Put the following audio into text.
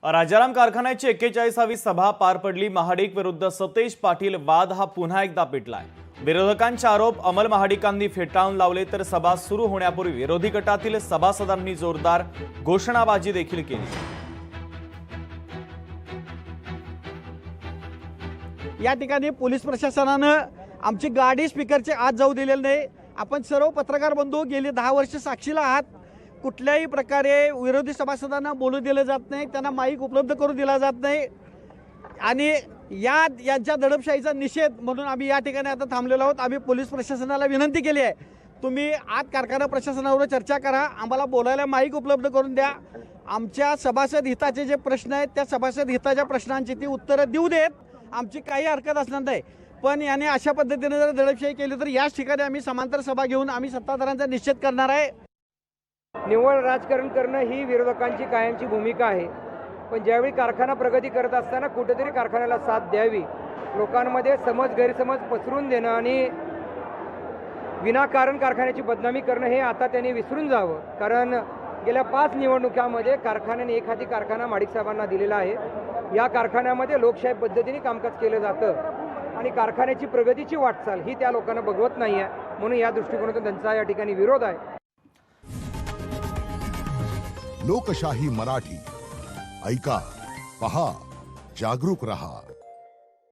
राजाराम कारखान्याची 41वी सभा पार पडली। महाडिक विरुद्ध सतेज पाटील वाद हा पुन्हा एकदा पेटलाय। विरोधकांचे आरोप अमल महाडिकांनी फेटाळून लावले, तर सभा सुरू होण्यापूर्वी विरोधी गटातील सभासदांनी जोरदार घोषणाबाजी देखील केली। या ठिकाणी पोलीस प्रशासनाने आमची गाडी स्पीकरचे आत जाऊ दिलेली नाही। आपण सर्व पत्रकार बंधू गेली 10 वर्ष साक्षीला आहात। कुठल्याही प्रकारे विरोधी सभासदांना बोलू दिलं जात नाही, त्यांना माईक उपलब्ध करून दिला जात नाही आणि यांच्या दडपशाहीचा निषेध म्हणून आम्ही या ठिकाणी आता थांबलेलो आहोत। आम्ही पोलीस प्रशासनाला विनंती केली आहे, तुम्ही आत कारखाना प्रशासनावर चर्चा करा, आम्हाला बोलायला माईक उपलब्ध करून द्या। आमच्या सभासद हिताचे जे प्रश्न आहेत त्या सभासद हिताच्या प्रश्नांची ती उत्तरं देऊ देत, आमची काही हरकत असणार नाही। पण याने अशा पद्धतीने जर दडपशाही केली तर याच ठिकाणी आम्ही समांतर सभा घेऊन आम्ही सत्ताधाऱ्यांचा निषेध करणार आहे। निव्वळ राजकारण करणं ही विरोधकांची कायमची भूमिका आहे, पण ज्यावेळी कारखाना प्रगती करत असताना कुठेतरी कारखान्याला साथ द्यावी, लोकांमध्ये समज गैरसमज पसरून देणं आणि विनाकारण कारखान्याची बदनामी करणं हे आता त्यांनी विसरून जावं। कारण गेल्या 5 निवडणुकांमध्ये कारखान्याने एखादी कारखाना माडिक साहेबांना दिलेला आहे। या कारखान्यामध्ये लोकशाही पद्धतीने कामकाज केलं जातं आणि कारखान्याची प्रगतीची वाटचाल ही त्या लोकांना बघवत नाही आहे, म्हणून या दृष्टिकोनातून त्यांचा या ठिकाणी विरोध आहे। लोकशाही मराठी ऐका, पहा, जागरूक रहा।